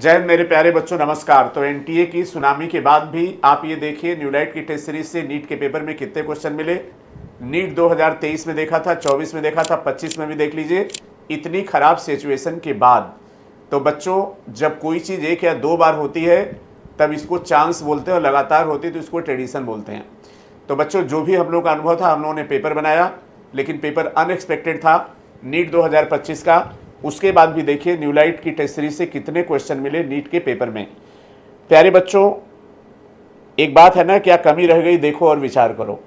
जय हिंद मेरे प्यारे बच्चों, नमस्कार। तो एनटीए की सुनामी के बाद भी आप ये देखिए न्यूलाइट की टेस्ट सीरीज से नीट के पेपर में कितने क्वेश्चन मिले। नीट 2023 में देखा था, 24 में देखा था, 25 में भी देख लीजिए। इतनी खराब सिचुएशन के बाद तो बच्चों जब कोई चीज़ एक या दो बार होती है तब इसको चांस बोलते हैं, और लगातार होती है तो इसको ट्रेडिशन बोलते हैं। तो बच्चों जो भी हम लोग का अनुभव था, हम लोगों ने पेपर बनाया, लेकिन पेपर अनएक्सपेक्टेड था नीट 2025 का। उसके बाद भी देखिए न्यूलाइट की टेस्ट सीरीज से कितने क्वेश्चन मिले नीट के पेपर में। प्यारे बच्चों, एक बात है ना, क्या कमी रह गई देखो और विचार करो।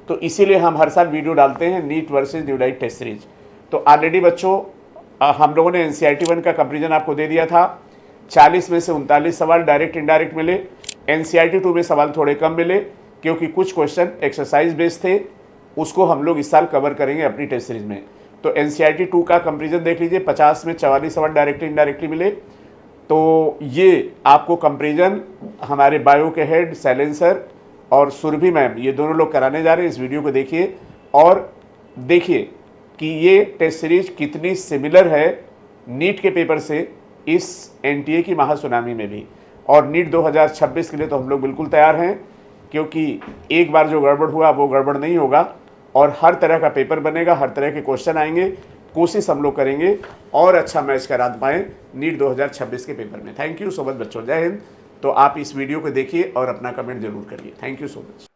तो इसीलिए हम हर साल वीडियो डालते हैं नीट वर्सेस न्यूलाइट टेस्ट सीरीज। तो ऑलरेडी बच्चों हम लोगों ने एनसीईआरटी 1 का कंपेरिजन आपको दे दिया था। 40 में से 39 सवाल डायरेक्ट इनडायरेक्ट मिले। एनसीईआरटी 2 में सवाल थोड़े कम मिले क्योंकि कुछ क्वेश्चन एक्सरसाइज बेस्ड थे। उसको हम लोग इस साल कवर करेंगे अपनी टेस्ट सीरीज में। तो एनसीईआरटी 2 का कंपेरिजन देख लीजिए, 50 में 44 सवाल डायरेक्टली इनडायरेक्टली मिले। तो ये आपको कंपेरिजन हमारे बायो के हेड सैलेंसर और सुरभि मैम, ये दोनों लोग कराने जा रहे हैं। इस वीडियो को देखिए और देखिए कि ये टेस्ट सीरीज कितनी सिमिलर है नीट के पेपर से इस एनटीए की महासुनामी में भी। और नीट 2026 के लिए तो हम लोग बिल्कुल तैयार हैं, क्योंकि एक बार जो गड़बड़ हुआ वो गड़बड़ नहीं होगा और हर तरह का पेपर बनेगा, हर तरह के क्वेश्चन आएंगे। कोशिश हम लोग करेंगे और अच्छा मैच करा पाएँ नीट 2026 के पेपर में। थैंक यू सो मच बच्चों, जय हिंद। तो आप इस वीडियो को देखिए और अपना कमेंट जरूर करिए। Thank you so much.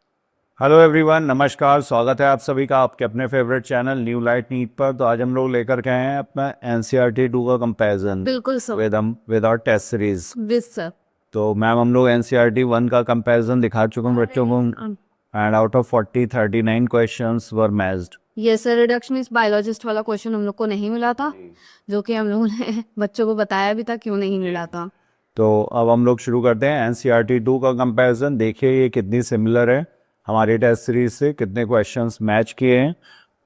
Hello everyone, नमस्कार। स्वागत है आप सभी का आपके अपने favourite channel new light NEET पर। तो आज हम लोग लेकर के आए हैं अपना एनसीईआरटी 2 का कंपैरिजन बिल्कुल sir. With our test series. विस सर। तो मैम हम लोग एनसीईआरटी 1 का कंपैरिजन दिखा चुके हैं बच्चों को, and out of 40 39 questions were matched. ये सर रिडक्शनिस्ट बायोलॉजिस्ट वाला क्वेश्चन हम लोग को नहीं मिला था, जो कि हम लोगों ने बच्चों को बताया भी था क्यों नहीं मिला था। तो अब हम लोग शुरू करते हैं एनसीईआरटी 2 का कंपैरिजन। देखिए ये कितनी सिमिलर है हमारी टेस्ट सीरीज से, कितने क्वेश्चंस मैच किए हैं।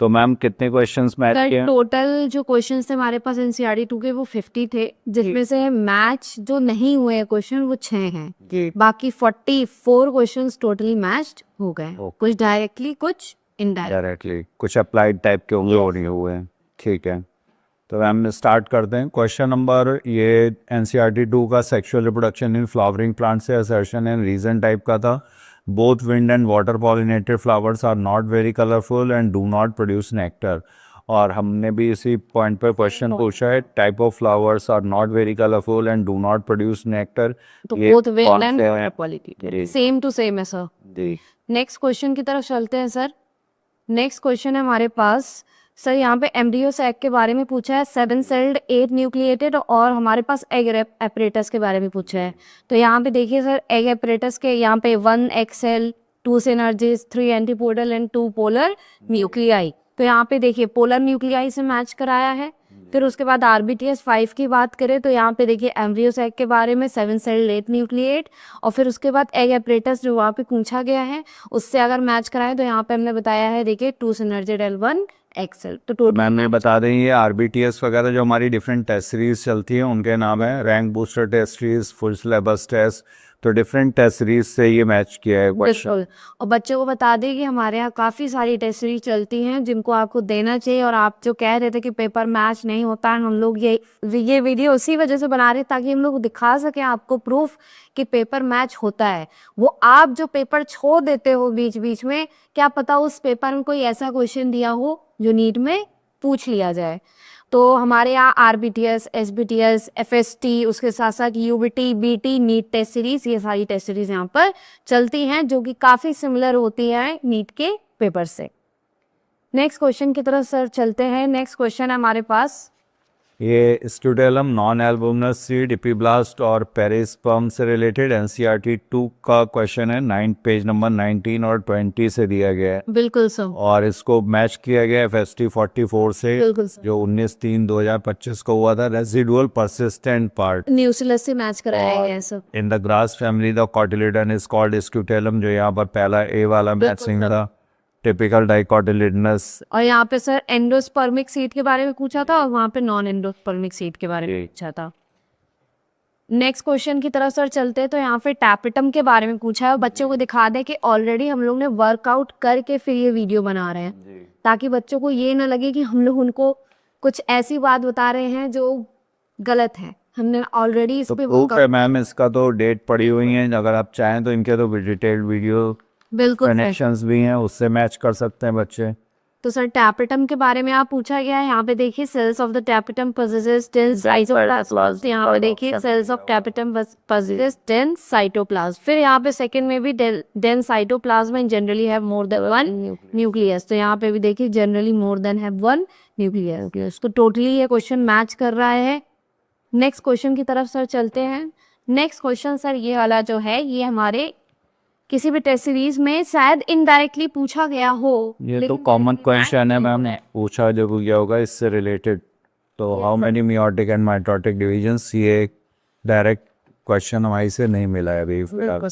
तो मैम कितने क्वेश्चंस मैच किए हैं? टोटल जो क्वेश्चंस थे हमारे पास एनसीईआरटी 2 के वो 50 थे, जिसमें से मैच जो नहीं हुए हैं क्वेश्चन वो 6 हैं। बाकी 44 क्वेश्चंस टोटली मैच्ड हो गए। कुछ डायरेक्टली, कुछ डायरेक्टली, कुछ अप्लाइड टाइप के होंगे हुए हैं। ठीक है, तो मैम स्टार्ट करते हैं। क्वेश्चन नंबर ये एनसीईआरटी 2 का sexual reproduction in flowering plant से असर्शन एंड रीजन टाइप का था। Both wind and water pollinated flowers are not very colourful and do not produce nectar. और हमने भी इसी पॉइंट पर क्वेश्चन पूछा है, type of flowers are not very colourful and do not produce nectar. तो both wind and water pollinated same to same है sir. Next question की तरफ चलते हैं सर। नेक्स्ट क्वेश्चन है हमारे पास सर, यहाँ पे एम्ब्रियो सैक के बारे में पूछा है, 7 सेल्ड 8 न्यूक्लिएटेड, और हमारे पास एग एपरेटस के बारे में पूछा है। तो यहाँ पे देखिए सर, एग एपरेटस के यहाँ पे 1 egg cell, 2 synergids, 3 antipodal and 2 polar nuclei. तो यहाँ पे देखिए पोलर न्यूक्लियाई से मैच कराया है। फिर उसके बाद आरबीटीएस 5 की बात करें तो यहाँ पे देखिए एम्ब्रियो सैक के बारे में 7 सेल्ड 8 न्यूक्लिएट, और फिर उसके बाद एग एपरेटस जो वहाँ पे पूछा गया है उससे अगर मैच कराएं तो यहाँ पे हमने बताया है देखिए 2 सिनर्जिड L1 एक्सेल। तो मैम ने बता दें ये आरबीटीएस वगैरह जो हमारी डिफरेंट टेस्ट सीरीज चलती है उनके नाम है, rank booster test series, full syllabus test. तो डिफरेंट टेस्ट सीरीज से ये मैच किया है क्वेश्चन। और बच्चों को बता दें कि हमारे यहाँ काफ़ी सारी टेस्ट सीरीज चलती हैं जिनको आपको देना चाहिए। और आप जो कह रहे थे कि पेपर मैच नहीं होता है, हम लोग ये वीडियो उसी वजह से बना रहे ताकि हम लोग दिखा सकें आपको प्रूफ कि पेपर मैच होता है। वो आप जो पेपर छोड़ देते हो बीच बीच में, क्या पता उस पेपर में कोई ऐसा क्वेश्चन दिया हो जो नीट में पूछ लिया जाए। तो हमारे यहाँ आरबीटीएस, एसबीटीएस, एफएसटी, उसके साथ साथ UBT, BT, NEET test series, ये सारी टेस्ट सीरीज यहाँ पर चलती हैं जो कि काफ़ी सिमिलर होती है नीट के पेपर से। नेक्स्ट क्वेश्चन की तरफ सर चलते हैं। नेक्स्ट क्वेश्चन है हमारे पास, ये स्टूडेलम नॉन एल्बुमिनस सीड, इपीब्लास्ट और पेरिस्पर्म से रिलेटेड एनसीईआरटी 2 का क्वेश्चन है। पेज नंबर 19 और 20 से दिया गया है। बिल्कुल सर। और इसको मैच किया गया एफएसटी 44 से, जो 19/3/2025 को हुआ था। रेजिडुअल परसिस्टेंट पार्ट न्यूसिलस से मैच कराया गया है sir. In the grass family the cotyledon is called scutellum, जो यहाँ पर पहला ए वाला मैचिंग था। Typical dicotyledonous. और यहाँ पे सर एंडोस्पर्मिक सीड के बारे में पूछा था और वहाँ पे नॉन एंडोस्पर्मिक सीड के बारे में पूछा था। नेक्स्ट क्वेश्चन की तरफ सर चलते हैं। तो यहाँ पे टैपेटम के बारे में पूछा है और बच्चों को दिखा दें कि ऑलरेडी हम लोग ने वर्कआउट करके फिर ये वीडियो बना रहे हैं, ताकि बच्चों को ये ना लगे कि हम लोग उनको कुछ ऐसी बात बता रहे हैं जो गलत है हमने ऑलरेडी इस तो पे प्रूफ है मैम, इसका तो डेट पड़ी हुई है, अगर आप चाहें तो इनके तो डिटेल्ड वीडियो बिल्कुल sir। कनेक्शंस भी हैं, उससे मैच कर सकते हैं बच्चे। तो सर टैपेटम के बारे में आप पूछा गया है, यहाँ पे देखिए cells of the tapetum possesses 10 cytoplasm, यहाँ पे देखिए cells of tapetum possesses 10 cytoplasm. फिर यहाँ पे सेकंड में भी 10 cytoplasm and generally have more than 1 nucleus. तो यहाँ पे भी देखिए generally more than have 1 nucleus. तो टोटली ये क्वेश्चन मैच कर रहा है। नेक्स्ट क्वेश्चन की तरफ सर चलते हैं। नेक्स्ट क्वेश्चन सर ये वाला जो है ये हमारे किसी भी टेस्ट सीरीज में शायद इनडायरेक्टली पूछा गया हो। ये तो कॉमन क्वेश्चन है मैम, पूछा जो गया होगा इससे रिलेटेड। तो how many meiotic and mitotic divisions, ये डायरेक्ट क्वेश्चन हमारी से नहीं मिला है अभी फिलहाल।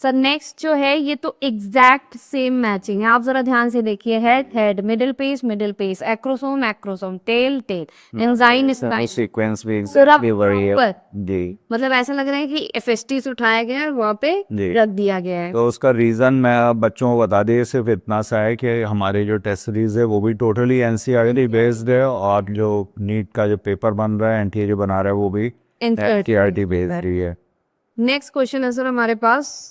सर नेक्स्ट जो है ये तो एग्जैक्ट सेम मैचिंग है। आप जरा ध्यान से देखिए, head head, middle piece, acrosome acrosome, tail tail, enzyme sequence भी पूरा exactly वही है proper। जी। मतलब ऐसा लग रहा है कि एफएसटी से उठाया गया है वहाँ पे जी। रख दिया गया है। तो उसका रीज़न मैं अब बच्चों को बता दिए, सिर्फ इतना सा है कि हमारे जो टेस्ट सीरीज है वो भी टोटली एनसीईआरटी बेस्ड है, और जो नीट का जो पेपर बन रहा है एनटीए जो बना रहा है वो भी एनसीईआरटी बेस्ड ही है। नेक्स्ट क्वेश्चन है सर हमारे पास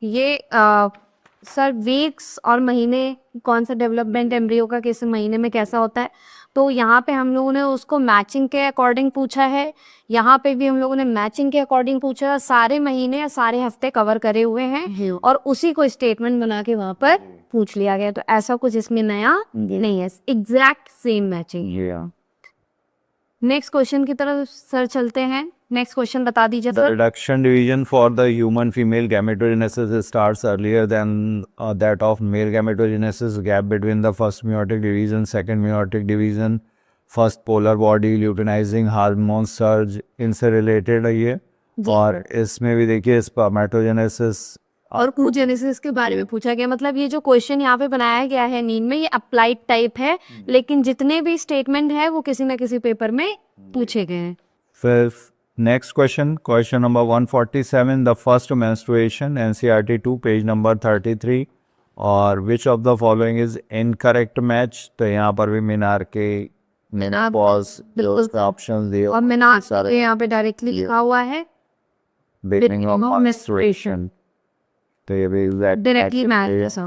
ये सर वीक्स और महीने, कौन सा डेवलपमेंट एम्ब्रियो का किस महीने में कैसा होता है। तो यहाँ पे हम लोगों ने उसको मैचिंग के अकॉर्डिंग पूछा है, यहाँ पे भी हम लोगों ने मैचिंग के अकॉर्डिंग पूछा है। सारे महीने या सारे हफ्ते कवर करे हुए हैं और उसी को स्टेटमेंट बना के वहाँ पर पूछ लिया गया। तो ऐसा कुछ इसमें नया नहीं है, exact same matching. Next question की तरफ सर चलते हैं। नेक्स्ट क्वेश्चन बता दीजिए The sir. reduction division for the human female gametogenesis starts earlier than that of male gametogenesis. Gap between the first meiotic division, second meiotic division, first polar body, luteinizing hormone surge, इनसे related है ये। और इसमें भी देखिए spermatogenesis और oogenesis के बारे में पूछा गया। मतलब ये जो क्वेश्चन यहाँ पे बनाया गया है नीट में, ये अप्लाइड टाइप है, लेकिन जितने भी स्टेटमेंट है वो किसी न किसी पेपर में पूछे गए हैं। फिर next question number 147, the first menstruation, NCERT 2 page number 33, और विच of the following is incorrect match. तो यहाँ पर भी मीनार के ऑप्शन दिए और मीनार यहाँ पे डायरेक्टली लिखा हुआ है beginning of menstruation। तो ये भी डायरेक्टली मैच।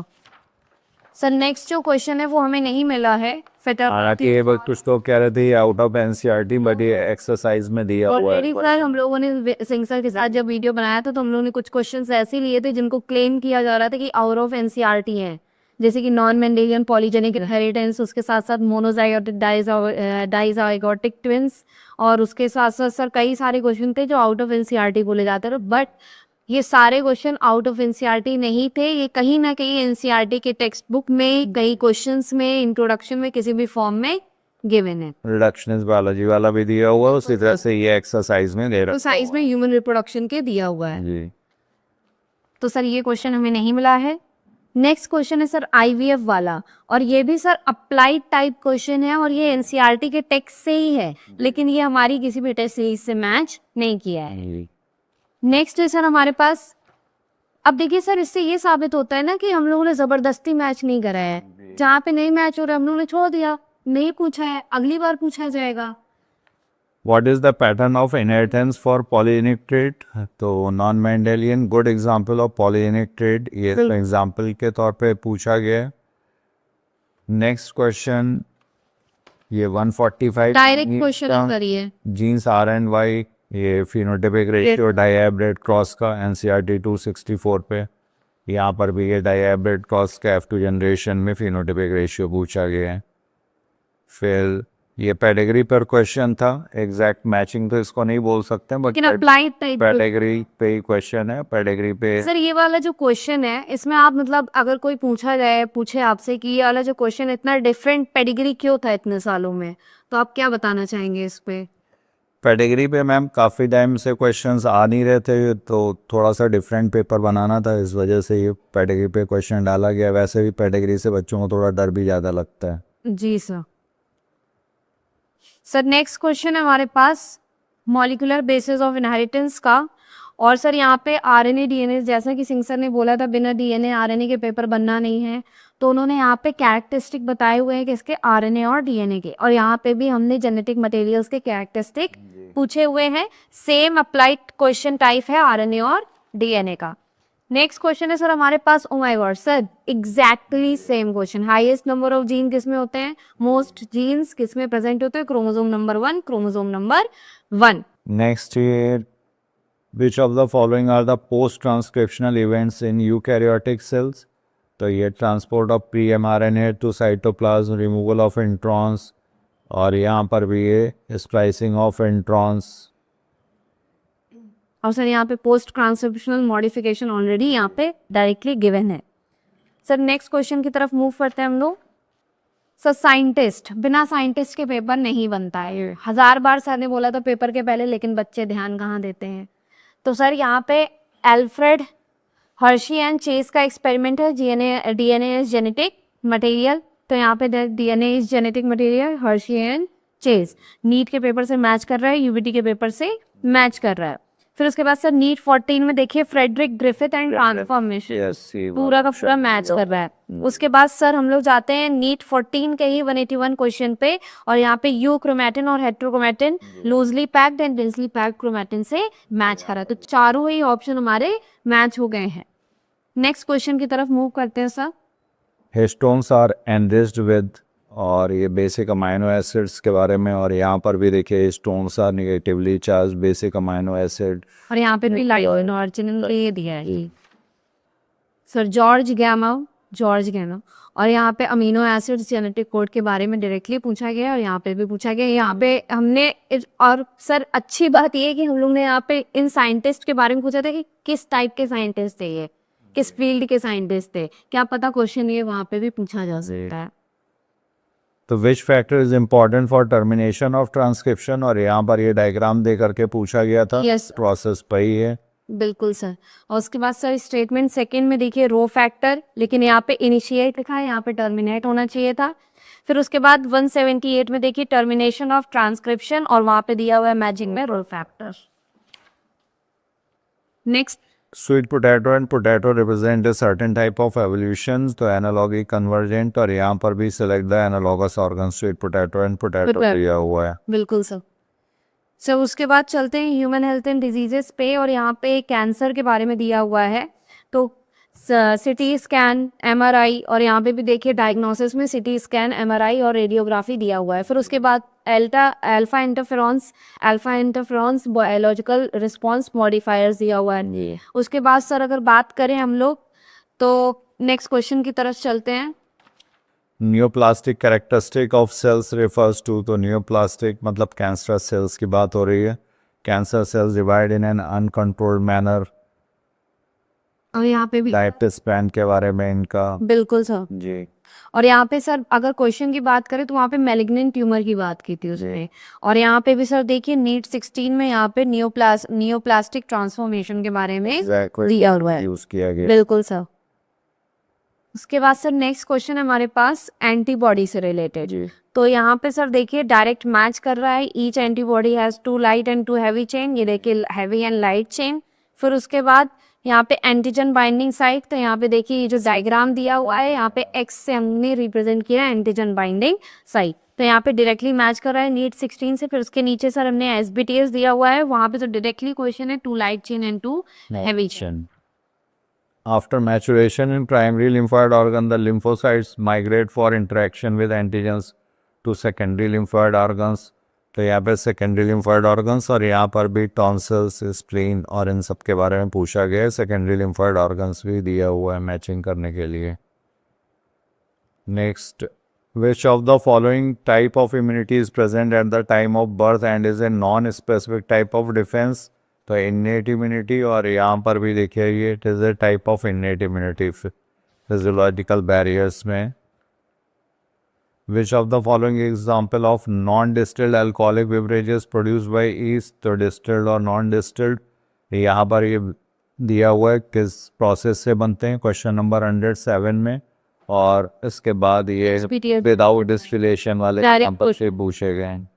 सर नेक्स्ट जो क्वेश्चन है वो हमें नहीं मिला है। हालांकि ये वक्त कुछ तो कह रहे थे आउट ऑफ एनसीईआरटी, बट ये एक्सरसाइज में दिया हुआ है। सर हम लोगों ने सिंह सर के साथ जब वीडियो बनाया था तो हम लोगों ने कुछ क्वेश्चंस ऐसे लिए थे जिनको क्लेम किया जा रहा था कि आउट ऑफ एनसीईआरटी हैं, जैसे कि नॉन मेंडेलियन पॉलीजेनिक इनहेरिटेंस, उसके साथ साथ मोनोजाइगोटिक डाइजाइगोटिक ट्विंस, और उसके साथ साथ सर कई सारे क्वेश्चन थे जो आउट ऑफ एनसीईआरटी बोले जाते थे। बट ये सारे क्वेश्चन आउट ऑफ एनसीईआरटी नहीं थे, ये कहीं ना कहीं एनसीईआरटी के टेक्स्ट बुक में, कई क्वेश्चंस में, इंट्रोडक्शन में, किसी भी फॉर्म में गिवन है। रिडक्शनिस्ट बायोलॉजी वाला भी दिया हुआ है, उसी तरह से ये एक्सरसाइज में दे रहा है। साइज में ह्यूमन रिप्रोडक्शन के दिया हुआ है जी। तो सर ये क्वेश्चन हमें नहीं मिला है। नेक्स्ट क्वेश्चन है सर आईवीएफ वाला, और ये भी सर अप्लाइड टाइप क्वेश्चन है और ये एनसीईआरटी के टेक्स्ट से ही है, लेकिन ये हमारी किसी भी टेस्ट सीरीज से मैच नहीं किया है। नेक्स्ट है सर हमारे पास, अब देखिए सर इससे ये साबित होता है ना कि हम लोगों ने जबरदस्ती मैच नहीं करा है। जहाँ पे नहीं मैच हो रहा है हम लोगों ने छोड़ दिया, नहीं पूछा है, अगली बार पूछा जाएगा। What is the pattern of inheritance for polygenic trait? तो non Mendelian good example of polygenic trait, ये एग्जांपल के तौर पे पूछा गया है। नेक्स्ट क्वेश्चन ये 145 डायरेक्ट क्वेश्चन करिए। जीन्स RNY, ये फिनोटाइपिक रेशियो डाइहाइब्रिड क्रॉस का एनसीईआरटी 264 पे। यहाँ पर भी ये डाइहाइब्रिड क्रॉस का F2 जनरेशन में फिनोटाइपिक रेशियो पूछा गया है। फिर ये पेडिग्री पर क्वेश्चन था, एग्जैक्ट मैचिंग तो इसको नहीं बोल सकते, लेकिन अप्लाइड टाइप पेडिग्री पे ही क्वेश्चन है। पेडिग्री पे सर ये वाला जो क्वेश्चन है इसमें आप मतलब अगर कोई पूछा जाए, पूछे आपसे कि ये वाला जो क्वेश्चन इतना डिफरेंट पेडिग्री क्यों था इतने सालों में, तो आप क्या बताना चाहेंगे इस पे? पेडिग्री पे मैम काफ़ी टाइम से क्वेश्चंस आ नहीं रहे थे, तो थोड़ा सा डिफरेंट पेपर बनाना था, इस वजह से ये पेडिग्री पे क्वेश्चन डाला गया। वैसे भी पेडिग्री से बच्चों को थोड़ा डर भी ज़्यादा लगता है। जी सर। सर नेक्स्ट क्वेश्चन है हमारे पास मॉलिक्यूलर बेसिस ऑफ इनहेरिटेंस का, और सर यहाँ पे आरएनए डीएनए, जैसा कि सिंह सर ने बोला था बिना डीएनए आरएनए के पेपर बनना नहीं है, तो उन्होंने यहाँ पे कैरेक्टरिस्टिक बताए हुए हैं कि इसके आरएनए और डीएनए के, और यहाँ पे भी हमने जेनेटिक मटेरियल्स के कैरेक्टरिस्टिक पूछे हुए हैं। सेम अप्लाइड क्वेश्चन टाइप है आरएनए और डीएनए का। नेक्स्ट क्वेश्चन है सर हमारे पास, oh my god sir, exactly same question. Highest number of gene किसमें होते हैं, मोस्ट जीन्स किसमें प्रेजेंट होते हैं, chromosome number 1, chromosome number 1। Next here, which of the following are the post-transcriptional events in eukaryotic cells? तो ये transport of pre mRNA to cytoplasm, removal of introns, और यहाँ पर भी ये स्प्लाइसिंग ऑफ इंट्रॉन्स। और सर यहाँ पे पोस्ट ट्रांसक्रिप्शनल मॉडिफिकेशन ऑलरेडी यहाँ पे डायरेक्टली गिवन है। सर नेक्स्ट क्वेश्चन की तरफ मूव करते हैं हम लोग। सर साइंटिस्ट, बिना साइंटिस्ट के पेपर नहीं बनता है। 1000 बार सर ने बोला था पेपर के पहले, लेकिन बच्चे ध्यान कहाँ देते हैं। तो सर यहाँ पे एल्फ्रेड हर्शी एंड चेस का एक्सपेरिमेंट है, डीएनए इज जेनेटिक मटेरियल। तो यहाँ पे DNA is genetic material, Hershey and Chase. NEET के पेपर से मैच कर रहा है, यूबीटी के पेपर से मैच कर रहा है। फिर उसके बाद सर नीट 14 में देखिए फ्रेडरिक ग्रिफिथ एंड ट्रांसफॉर्मेशन, पूरा का पूरा मैच कर रहा है। उसके बाद सर हम लोग जाते हैं नीट 14 के ही 181 क्वेश्चन पे, और यहाँ पे यू क्रोमैटिन और heterochromatin loosely packed and densely packed chromatin से मैच कर रहा है। तो चारों ही ऑप्शन हमारे मैच हो गए हैं। नेक्स्ट क्वेश्चन की तरफ मूव करते हैं sir. Histones are enriched with, और ये बेसिक अमाइनो एसिड्स के बारे में, और यहाँ पर भी देखिए histones are negatively charge basic amino acid, और यहाँ पे भी लाइसिन ऑरिजिनल ये दिया है सर, जॉर्ज गैमा। और यहाँ पे अमीनो एसिड्स जेनेटिक कोड के बारे में डायरेक्टली पूछा गया है, और यहाँ पे भी पूछा गया है। यहाँ पे हमने और सर अच्छी बात ये है कि हम लोग ने यहाँ पे इन साइंटिस्ट के बारे में पूछा था कि किस टाइप के साइंटिस्ट थे, ये किस फील्ड के साइंटिस्ट थे, क्या पता क्वेश्चन ये वहाँ पे भी पूछा जा सकता है। तो which factor is important for termination of transcription, और यहाँ पर ये डायग्राम दे करके पूछा गया था। Yes. प्रोसेस पे ही है। बिल्कुल सर। और उसके बाद सर स्टेटमेंट सेकंड में देखिए रो फैक्टर, लेकिन यहाँ पे इनिशिएट लिखा है, यहाँ पे टर्मिनेट होना चाहिए था। फिर उसके बाद 178 में देखिए टर्मिनेशन ऑफ ट्रांसक्रिप्शन, और वहाँ पे दिया हुआ है मैचिंग में rho factor. Next, sweet potato and potato represent a certain type of evolution, तो एनालॉगी कन्वर्जेंट, और यहाँ पर भी select the analogous organ sweet potato and potato दिया हुआ है। बिल्कुल सर। सर उसके बाद चलते हैं ह्यूमन हेल्थ एंड डिजीजेस पे, और यहाँ पे कैंसर के बारे में दिया हुआ है। तो सिटी स्कैन, एमआरआई, और यहाँ पे भी देखिए डायग्नोसिस में सिटी स्कैन, एमआरआई और रेडियोग्राफी दिया हुआ है। फिर उसके बाद alpha interferons biological response modifiers दिया हुआ है। उसके बाद सर अगर बात करें हम लोग, तो नेक्स्ट क्वेश्चन की तरफ चलते हैं। Neoplastic characteristic of cells refers to, तो न्यूप्लास्टिक मतलब कैंसर सेल्स की बात हो रही है। Cancer cells divide in an uncontrolled manner, और यहाँ पे भी लाइफ स्पैन के बारे में इनका। बिल्कुल सर जी। और यहाँ पे सर अगर क्वेश्चन की बात करें तो वहाँ पे मैलिग्नेंट ट्यूमर की बात की थी उसने। और यहाँ पे भी सर देखिए नीट 16 में यहाँ पे नियोप्लास्टिक ट्रांसफॉर्मेशन के बारे में दिया हुआ है। यूज किया गया। बिल्कुल सर। उसके बाद सर नेक्स्ट क्वेश्चन है हमारे पास एंटीबॉडी से रिलेटेड। तो यहाँ पे सर देखिए डायरेक्ट मैच कर रहा है। Each antibody has 2 light and 2 heavy chain, ये देखिए हैवी एंड लाइट चेन। फिर उसके बाद यहाँ पे एंटीजन बाइंडिंग साइट, तो यहाँ पे देखिए ये जो डायग्राम दिया हुआ है यहाँ पे एक्स से हमने रिप्रेजेंट किया है एंटीजन बाइंडिंग साइट, तो यहाँ पे डायरेक्टली मैच कर रहा है नीट 16 से। फिर उसके नीचे सर हमने एसबीटीएस दिया हुआ है, वहाँ पे तो डायरेक्टली क्वेश्चन है 2 light chain and 2 heavy chain. After maturation in primary lymphoid organ, the lymphocytes migrate for interaction with antigens to secondary lymphoid organs. तो यहाँ पे secondary lymphoid organs और यहाँ पर भी tonsils, spleen और इन सब के बारे में पूछा गया है। secondary lymphoid organs भी दिया हुआ है मैचिंग करने के लिए। Next, which of the following type of immunity is present at the time of birth and is a non-specific type of defense? तो innate immunity, और यहाँ पर भी देखिए ये it is a type of innate immunity physiological barriers में। Which of the following example of non-distilled alcoholic beverages produced by yeast? तो distilled और non-distilled यहाँ पर ये दिया हुआ है किस प्रोसेस से बनते हैं, क्वेश्चन नंबर 107 में। और इसके बाद ये विदाउट डिस्टिलेशन वाले यहाँ पर से पूछे गए हैं।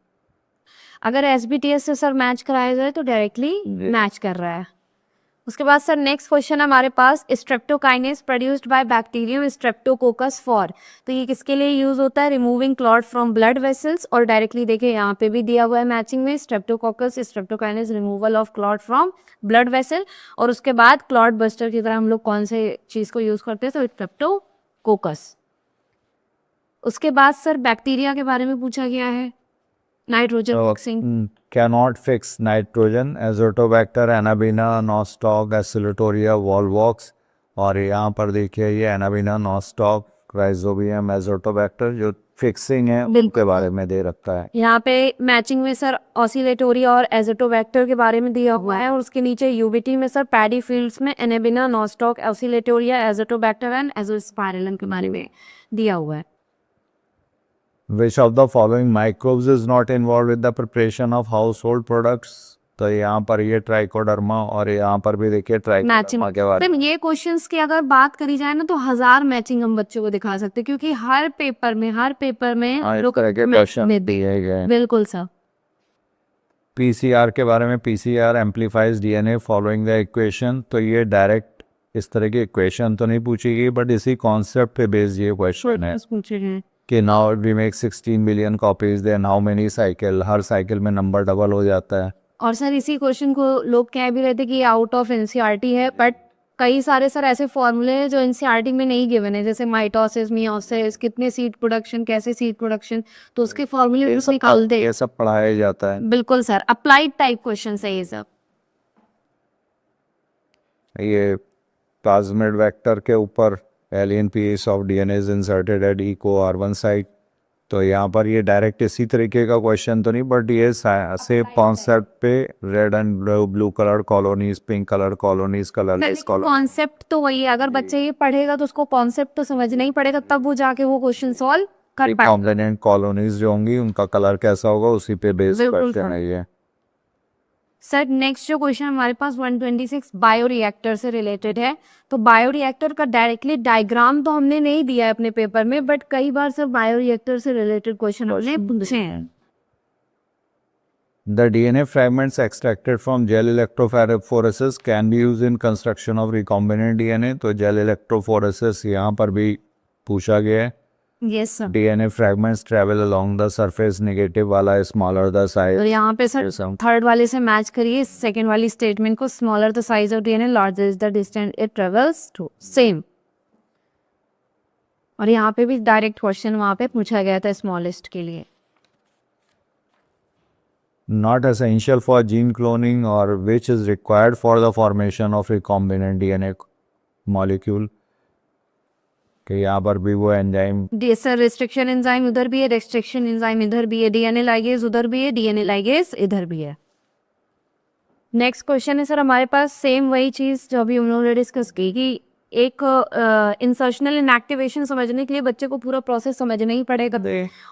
अगर एसबीटीएस से सर मैच कराया जाए तो डायरेक्टली मैच कर रहा है। उसके बाद सर नेक्स्ट क्वेश्चन हमारे पास, streptokinase produced by bacterium streptococcus for, तो ये किसके लिए यूज होता है? Removing clot from blood vessels. और डायरेक्टली देखिए यहाँ पे भी दिया हुआ है मैचिंग में, streptococcus streptokinase removal of clot from blood vessel. और उसके बाद क्लॉट बस्टर की तरह हम लोग कौन से चीज को यूज करते हैं? तो स्ट्रेप्टोकोकस। उसके बाद सर बैक्टीरिया के बारे में पूछा गया है, nitrogen fixing. cannot fix nitrogen, azotobacter, anabaena, nostoc, oscillatoria, volvox. और यहाँ पर देखिए ये एनाबीना, नॉस्टॉक, राइजोबियम, एजोटोबैक्टर जो फिक्सिंग है उनके बारे में दे रखा है। यहाँ पे मैचिंग में सर ऑसिलेटोरिया और एजोटोबैक्टर के बारे में दिया हुआ है। और उसके नीचे यूबीटी में सर पैडी फील्ड्स में एनेबिना, नॉस्टॉक, ऑसिलेटोरिया, एजोटोबैक्टर एंड एजोस्पाइरलन के बारे में दिया हुआ है। Which of the following microbes is not involved with the preparation of household products? तो यहाँ पर ये ट्राइकोडर्मा और यहाँ पर भी देखिए मैचिंग ट्राइकोडर्मा के बारे में। ये क्वेश्चंस की अगर बात करी जाए ना तो 1000 मैचिंग हम बच्चों को दिखा सकते हैं, क्योंकि हर पेपर में हाँ, इस तरह के क्वेश्चन दिए गए हैं। बिल्कुल सर। पीसीआर के बारे में, PCR amplifies DNA following the equation, तो ये डायरेक्ट इस तरह की इक्वेशन तो नहीं पूछी गई, बट इसी कॉन्सेप्ट पे बेस्ड ये क्वेश्चन है पूछे हैं कि now we make 16 billion copies, then how many cycle, हर साइकिल में नंबर डबल हो जाता है। और सर इसी क्वेश्चन को लोग कह भी रहे थे कि आउट ऑफ एनसीईआरटी है, बट कई सारे सर ऐसे फॉर्मूले हैं जो एनसीईआरटी में नहीं गिवन है, जैसे माइटोसिस, मियोसिस, कितने सीड प्रोडक्शन, कैसे सीड प्रोडक्शन, तो उसके फॉर्मूले निकाल दे। ये सब पढ़ाया जाता है। बिल्कुल सर, अप्लाइड टाइप क्वेश्चन है ये सब। ये प्लाज्मिड वेक्टर के ऊपर alien piece of DNA is inserted at eco R1 site, तो यहाँ पर ये डायरेक्ट इसी तरीके का क्वेश्चन तो नहीं, बट ये सेम कॉन्सेप्ट पे red and blue colour colonies, pink colour colonies, colourless colony. Concept तो वही है, अगर बच्चे ये पढ़ेगा तो उसको कॉन्सेप्ट तो समझना ही पड़ेगा, तब वो जाके वो क्वेश्चन सॉल्व कर पाएगा। कॉम्बिनेंट कॉलोनीज जो होंगी उनका कलर कैसा होगा उसी पे बेस्ड क्वेश्चन है ये। सर नेक्स्ट जो क्वेश्चन हमारे पास 126 बायोरिएक्टर से रिलेटेड है। तो बायोरिएक्टर का डायरेक्टली डायग्राम तो हमने नहीं दिया है अपने पेपर में, बट कई बार सर बायोरिएक्टर से रिलेटेड क्वेश्चन हमने पूछे हैं। The DNA fragments extracted from gel electrophoresis can be used in construction of recombinant DNA, तो gel electrophoresis यहाँ पर भी पूछा गया है। Yes sir. DNA fragments travel along the surface, negative वाला smaller the size। तो यहाँ पे सर थर्ड वाले से मैच करिए सेकंड वाली स्टेटमेंट को, smaller the size of DNA larger is the distance it travels to, same. और यहाँ पे भी डायरेक्ट क्वेश्चन वहाँ पे पूछा गया था स्मॉलेस्ट के लिए। Not essential for gene cloning or which is required for the formation of recombinant DNA molecule, कि यहाँ पर भी वो एंजाइम। सर रिस्ट्रिक्शन एंजाइम उधर भी है, रेस्ट्रिक्शन एंजाइम इधर भी है, डीएनए लाइगेज उधर भी है, डीएनए लाइगेज इधर भी है। नेक्स्ट क्वेश्चन है सर हमारे पास सेम वही चीज जो अभी हम लोगों ने डिस्कस की, कि एक इंसर्शनल इनएक्टिवेशन समझने के लिए बच्चे को पूरा प्रोसेस समझना ही पड़ेगा,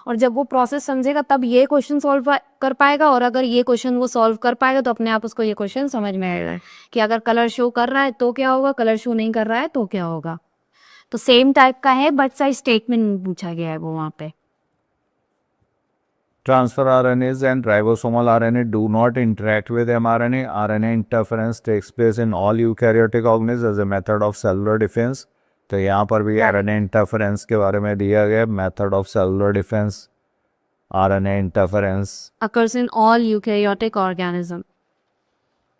और जब वो प्रोसेस समझेगा तब ये क्वेश्चन सॉल्व कर पाएगा, और अगर ये क्वेश्चन वो सॉल्व कर पाएगा तो अपने आप उसको ये क्वेश्चन समझ में आएगा कि अगर कलर शो कर रहा है तो क्या होगा, कलर शो नहीं कर रहा है तो क्या होगा। तो सेम टाइप का है, बट साइज स्टेटमेंट पूछा गया है वो वहाँ पे। Transfer RNAs and ribosomal RNA do not interact with mRNA. RNA interference takes place in all eukaryotic organisms as a method of cellular defense. तो यहाँ पर भी RNA interference के बारे में दिया गया, method of cellular defense, RNA interference occurs in all eukaryotic organism।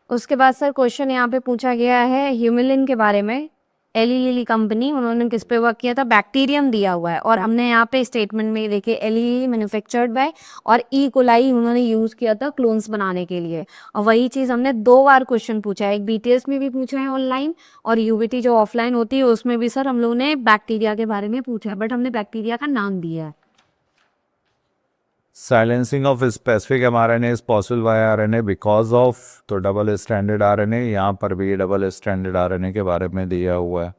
उसके बाद सर क्वेश्चन यहाँ पे पूछा गया है ह्यूमिलिन के बारे में। एली लिली कंपनी, उन्होंने किस पे वर्क किया था? बैक्टीरियम दिया हुआ है, और हमने यहाँ पे स्टेटमेंट में देखिए एली लिली मैन्युफैक्चर्ड बाय, और ई कोलाई उन्होंने यूज किया था क्लोन्स बनाने के लिए। और वही चीज हमने 2 बार क्वेश्चन पूछा है, एक बीटीएस में भी पूछा है ऑनलाइन, और यूबीटी जो ऑफलाइन होती है उसमें भी सर हम लोगों ने बैक्टीरिया के बारे में पूछा है, बट हमने बैक्टीरिया का नाम दिया है। Silencing of specific mRNA is possible by RNA because of, तो डबल स्ट्रैंडेड RNA, यहाँ पर भी डबल स्ट्रैंडेड RNA के बारे में दिया हुआ है।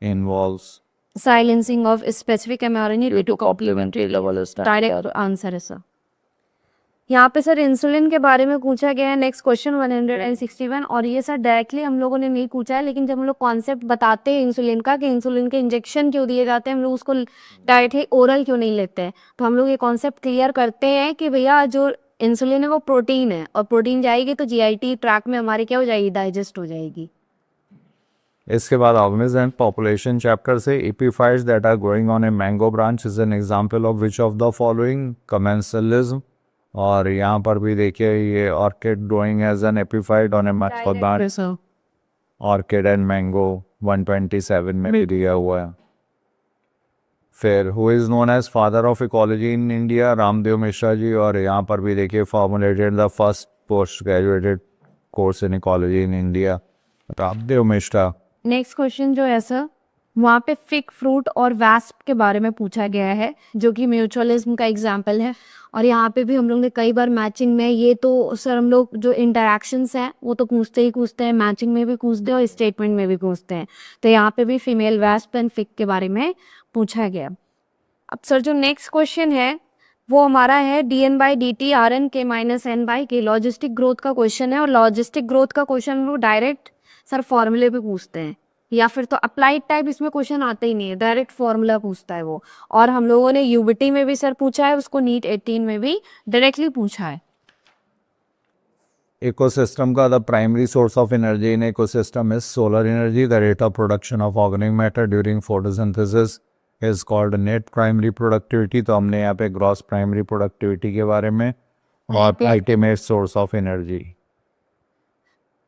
Involves silencing of specific mRNA due to complementary double stranded, direct answer है सर। यहाँ पे सर इंसुलिन के बारे में पूछा गया है नेक्स्ट क्वेश्चन 161, और ये सर डायरेक्टली हम लोगों ने नहीं पूछा है, लेकिन जब हम लोग कॉन्सेप्ट बताते हैं इंसुलिन का कि इंसुलिन के इंजेक्शन क्यों दिए जाते हैं, हम लोग उसको डायरेक्टली ओरल क्यों नहीं लेते हैं, तो हम लोग ये कॉन्सेप्ट क्लियर करते हैं कि भैया जो इंसुलिन है वो प्रोटीन है, और प्रोटीन जाएगी तो जीआईटी ट्रैक में हमारी क्या हो जाएगी, डाइजेस्ट हो जाएगी। इसके बाद ऑर्गेनिज्म एंड पॉपुलेशन चैप्टर से epiphytes that are growing on a mango branch is an example of which of the following commensalism. और यहाँ पर भी देखिए ये orchid growing as an epiphyte on a mango branch, orchid and mango 127 में भी दिया हुआ है। फिर who is known as father of ecology in India, Ramdev Mishra ji. और यहाँ पर भी देखिए formulated the first post graduated course in ecology in India, Ramdev Mishra. Next question जो है सर, वहाँ पे फिग फ्रूट और वैस्प के बारे में पूछा गया है, जो कि म्यूचुअलिज्म का एग्जाम्पल है। और यहाँ पे भी हम लोग ने कई बार मैचिंग में, ये तो सर हम लोग जो इंटरैक्शंस हैं वो तो पूछते हैं, मैचिंग में भी पूछते हैं और स्टेटमेंट में भी पूछते हैं। तो यहाँ पे भी फीमेल वैस्प एंड फिग के बारे में पूछा गया। अब सर जो नेक्स्ट क्वेश्चन है वो हमारा है dn/dt Rn (k-n/k) logistic growth का क्वेश्चन है। और लॉजिस्टिक ग्रोथ का क्वेश्चन वो डायरेक्ट सर फॉर्मूले पे पूछते हैं, या फिर तो अप्लाइड टाइप इसमें क्वेश्चन आते ही नहीं है, डायरेक्ट फॉर्मूला पूछता है वो। और हम लोगों ने यूबीटी में भी सर पूछा है, उसको नीट 18 में भी डायरेक्टली पूछा है। Ecosystem का the primary source of energy in ecosystem is solar energy. The rate of production of organic matter during photosynthesis is called net primary productivity. तो हमने यहाँ पे gross primary productivity के बारे में और ultimate source of energy।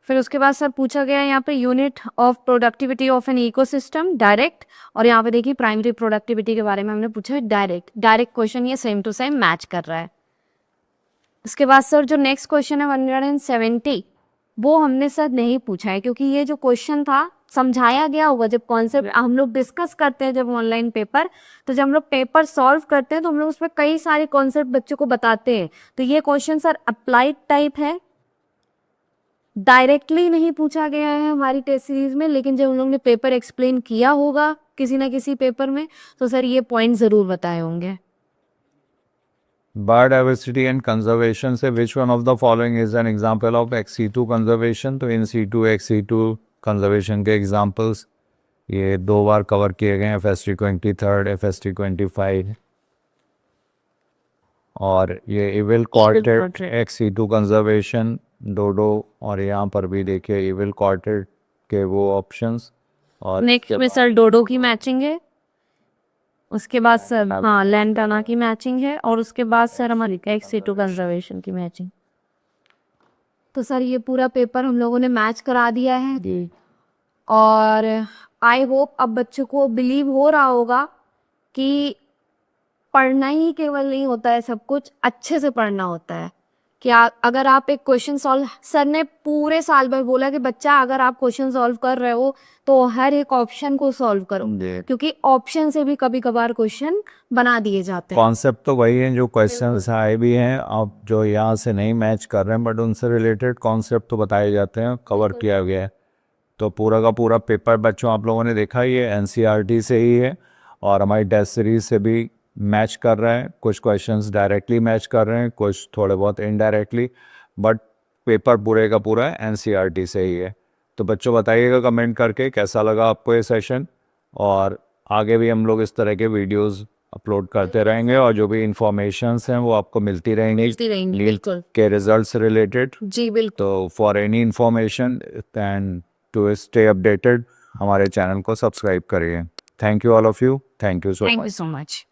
फिर उसके बाद सर पूछा गया यहाँ पे unit of productivity of an ecosystem direct. और यहाँ पे देखिए प्राइमरी प्रोडक्टिविटी के बारे में हमने पूछा डायरेक्ट क्वेश्चन, ये सेम टू सेम मैच कर रहा है। उसके बाद सर जो नेक्स्ट क्वेश्चन है 170, वो हमने सर नहीं पूछा है, क्योंकि ये जो क्वेश्चन था समझाया गया होगा। जब कॉन्सेप्ट हम लोग डिस्कस करते हैं जब ऑनलाइन पेपर, तो जब हम लोग पेपर सॉल्व करते हैं तो हम लोग उसमें कई सारे कॉन्सेप्ट बच्चों को बताते हैं। तो ये क्वेश्चन सर अप्लाइड टाइप है, डायरेक्टली नहीं पूछा गया है हमारी टेस्ट सीरीज में, लेकिन जब हम लोग ने पेपर एक्सप्लेन किया होगा किसी ना किसी पेपर में, तो सर ये पॉइंट जरूर बताए होंगे। बायोडाइवर्सिटी एंड कंजर्वेशन से which one of the following is an example of XC2 conservation. तो इन C2 XC2 कंजर्वेशन के एग्जांपल्स ये 2 बार कवर किए गए हैं, FST 23, FST 25। और ये इविल क्वार्टेट XC2 कंजर्वेशन डोडो। और यहाँ पर भी देखिए इविल क्वार्टेट के वो ऑप्शंस। और नेक्स्ट में सर डोडो की मैचिंग है, उसके बाद सर हाँ लैंटाना की मैचिंग है, और उसके बाद सर हमारी XC2 कंजर्वेशन की मैचिंग। तो सर ये पूरा पेपर हम लोगों ने मैच करा दिया है। और आई होप अब बच्चों को बिलीव हो रहा होगा कि पढ़ना ही केवल नहीं होता है, सब कुछ अच्छे से पढ़ना होता है। कि अगर आप एक क्वेश्चन सॉल्व, सर ने पूरे साल भर बोला कि बच्चा अगर आप क्वेश्चन सॉल्व कर रहे हो तो हर एक ऑप्शन को सॉल्व करो, क्योंकि ऑप्शन से भी कभी कभार क्वेश्चन बना दिए जाते हैं। कॉन्सेप्ट तो वही है जो क्वेश्चन आए भी हैं, आप जो यहाँ से नहीं मैच कर रहे हैं, बट उनसे रिलेटेड कॉन्सेप्ट तो बताए जाते हैं, कवर किया गया है। तो पूरा का पूरा पेपर बच्चों आप लोगों ने देखा, ये NCERT से ही है और हमारी टेस्ट सीरीज से भी मैच कर रहे हैं। कुछ क्वेश्चंस डायरेक्टली मैच कर रहे हैं, कुछ थोड़े बहुत इनडायरेक्टली, बट पेपर पूरे का पूरा NCERT से ही है। तो बच्चों बताइएगा कमेंट करके कैसा लगा आपको ये सेशन, और आगे भी हम लोग इस तरह के वीडियोस अपलोड करते रहेंगे और जो भी इंफॉर्मेशंस हैं वो आपको मिलती रहेंगी बिल्कुल के रिजल्ट्स से रिलेटेड। जी बिल्कुल। तो for any information and to stay updated हमारे चैनल को सब्सक्राइब करिए। Thank you all of you, thank you so much. So much.